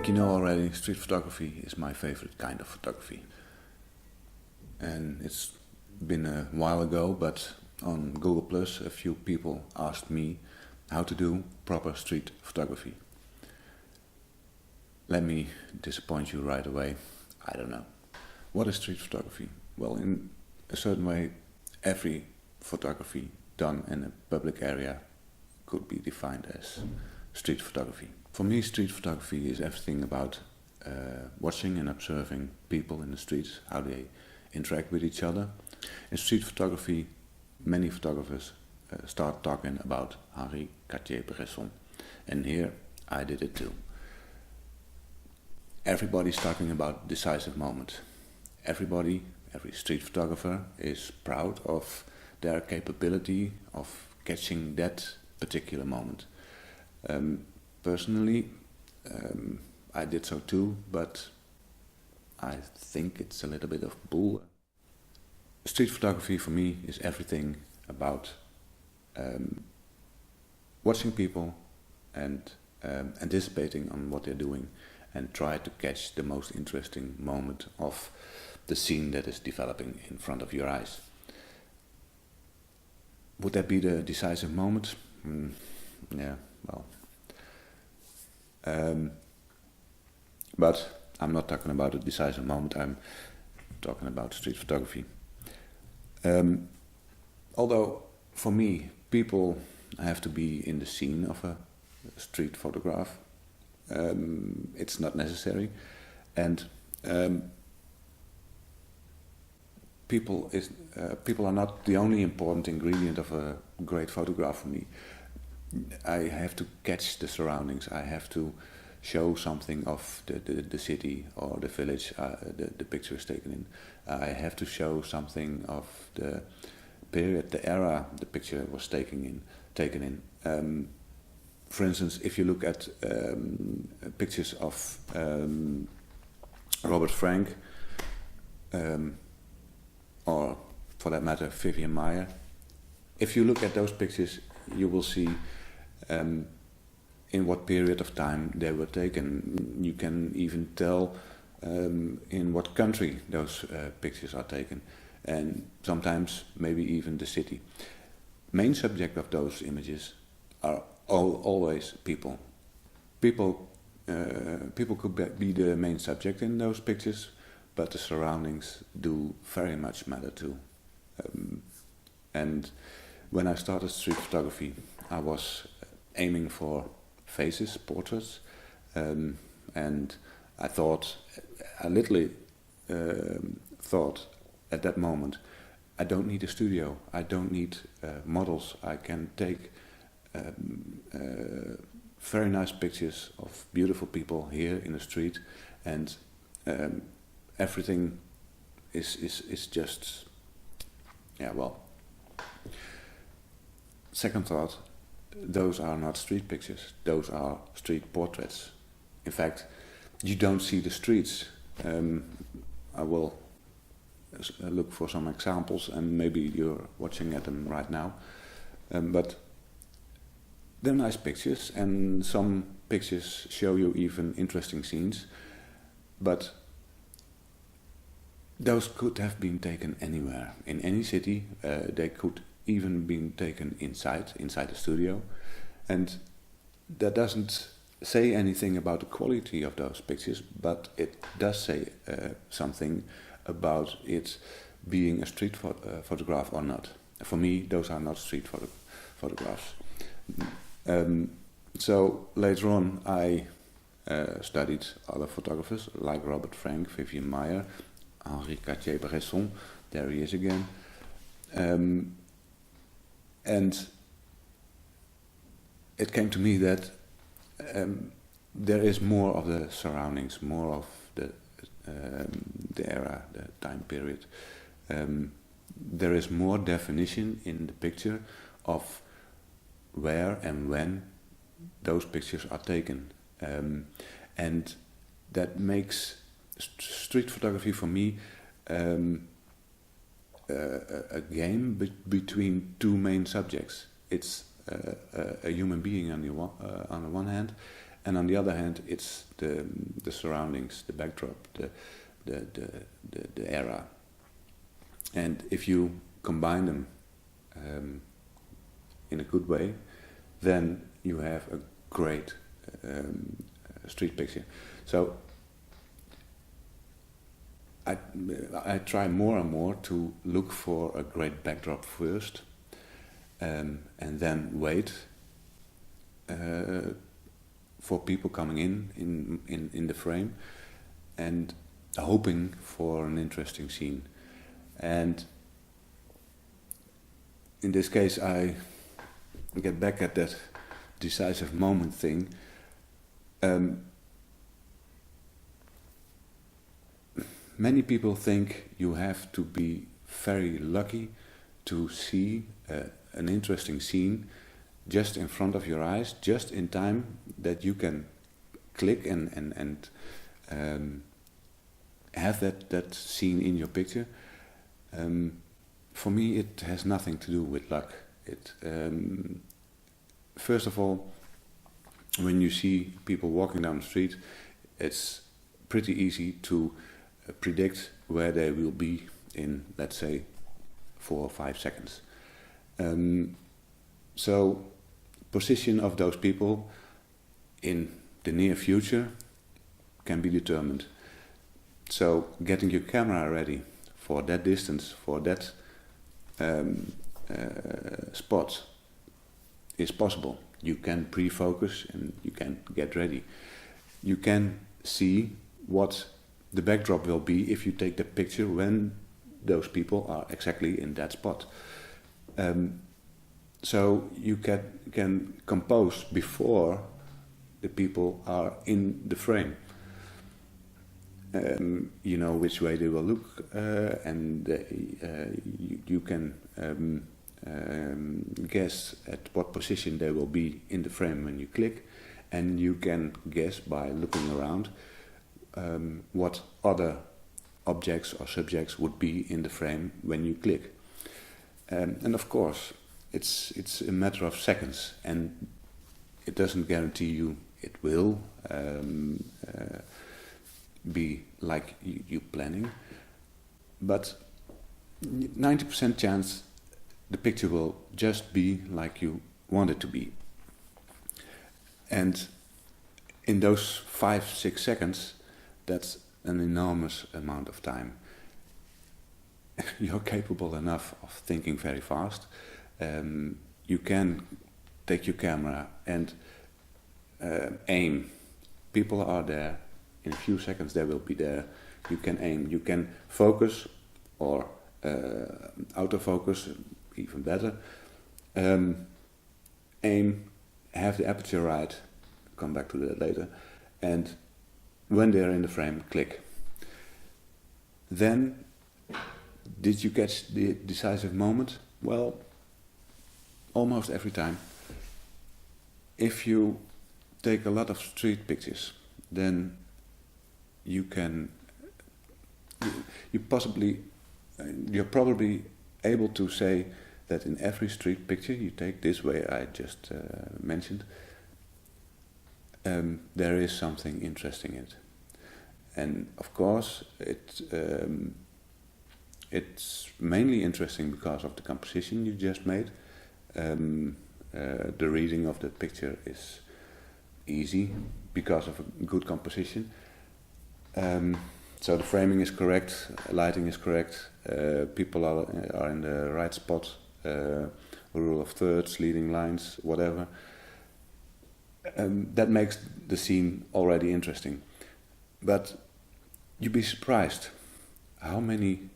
think you know already, street photography is my favorite kind of photography. And it's been a while ago, but on Google Plus a few people asked me how to do proper street photography. Let me disappoint you right away. I don't know. What is street photography? Well, in a certain way, every photography done in a public area could be defined as street photography. For me, street photography is everything about watching and observing people in the streets, how they interact with each other. In street photography, many photographers start talking about cartier-bresson, and here I did it too. Everybody's talking about Decisive Moment. Every street photographer is proud of their capability of catching that particular moment. Personally, I did so too, but I think it's a little bit of bull. Street photography for me is everything about watching people and anticipating on what they're doing and try to catch the most interesting moment of the scene that is developing in front of your eyes. Would that be the decisive moment? Yeah, well. But I'm not talking about a decisive moment, I'm talking about street photography. Although, for me, people have to be in the scene of a street photograph. It's not necessary, and people are not the only important ingredient of a great photograph for me. I have to catch the surroundings. I have to show something of the city or the village the picture is taken in. I have to show something of the period, the era the picture was taken in. For instance, if you look at pictures of Robert Frank, or for that matter Vivian Maier, if you look at those pictures, you will see in what period of time they were taken. You can even tell in what country those pictures are taken, and sometimes maybe even the city. Main subject of those images are always people. People could be the main subject in those pictures, but the surroundings do very much matter too. And when I started street photography, I was aiming for faces, portraits, and I literally thought at that moment, I don't need a studio, I don't need models, I can take very nice pictures of beautiful people here in the street, and everything is just, yeah, well. Second thought, those are not street pictures, those are street portraits. In fact, you don't see the streets. I will look for some examples, and maybe you're watching at them right now. But they're nice pictures, and some pictures show you even interesting scenes, but those could have been taken anywhere, in any city. They could even been taken inside the studio, and that doesn't say anything about the quality of those pictures, but it does say something about it being a street photograph or not. For me, those are not street photographs. So later on, I studied other photographers like Robert Frank, Vivian Maier, Henri Cartier-Bresson. There he is again. And it came to me that there is more of the surroundings, more of the era, the time period. There is more definition in the picture of where and when those pictures are taken. And that makes street photography for me a game between two main subjects. It's a human being on the one hand, and on the other hand, it's the surroundings, the backdrop, the era. And if you combine them in a good way, then you have a great street picture. So I try more and more to look for a great backdrop first, and then wait for people coming in the frame, and hoping for an interesting scene. And in this case, I get back at that decisive moment thing. Many people think you have to be very lucky to see an interesting scene just in front of your eyes, just in time that you can click and have that scene in your picture. For me, it has nothing to do with luck. First of all, when you see people walking down the street, it's pretty easy to predict where they will be in, let's say, 4 or 5 seconds. So, position of those people in the near future can be determined. So, getting your camera ready for that distance, for that spot, is possible. You can pre-focus and you can get ready. You can see what the backdrop will be if you take the picture when those people are exactly in that spot. So you can compose before the people are in the frame. You know which way they will look, and you can guess at what position they will be in the frame when you click, and you can guess by looking around what other objects or subjects would be in the frame when you click. And of course, it's a matter of seconds, and it doesn't guarantee you it will be like you planning, but 90% chance the picture will just be like you want it to be. And in those 5-6 seconds, that's an enormous amount of time. You're capable enough of thinking very fast. You can take your camera and aim. People are there. In a few seconds they will be there. You can aim. You can focus or autofocus, even better. Aim, have the aperture right, come back to that later, and when they're in the frame, click. Then, did you catch the decisive moment? Well, almost every time. If you take a lot of street pictures, then you're probably able to say that in every street picture you take this way I just mentioned, there is something interesting in it. And of course it's mainly interesting because of the composition you just made. The reading of the picture is easy because of a good composition. So the framing is correct, lighting is correct, people are in the right spot, rule of thirds, leading lines, whatever. That makes the scene already interesting. But you'd be surprised how many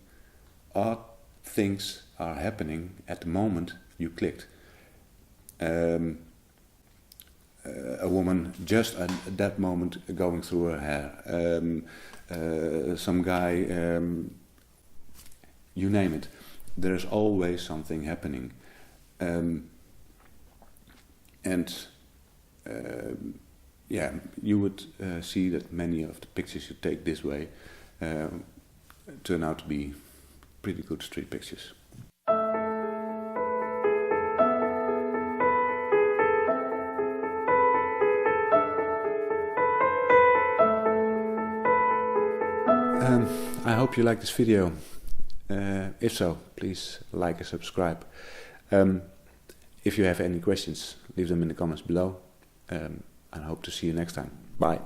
odd things are happening at the moment you clicked. A woman just at that moment going through her hair, some guy, you name it. There's always something happening. You would see that many of the pictures you take this way turn out to be pretty good street pictures. I hope you like this video. If so, please like and subscribe. If you have any questions, leave them in the comments below. And I hope to see you next time. Bye.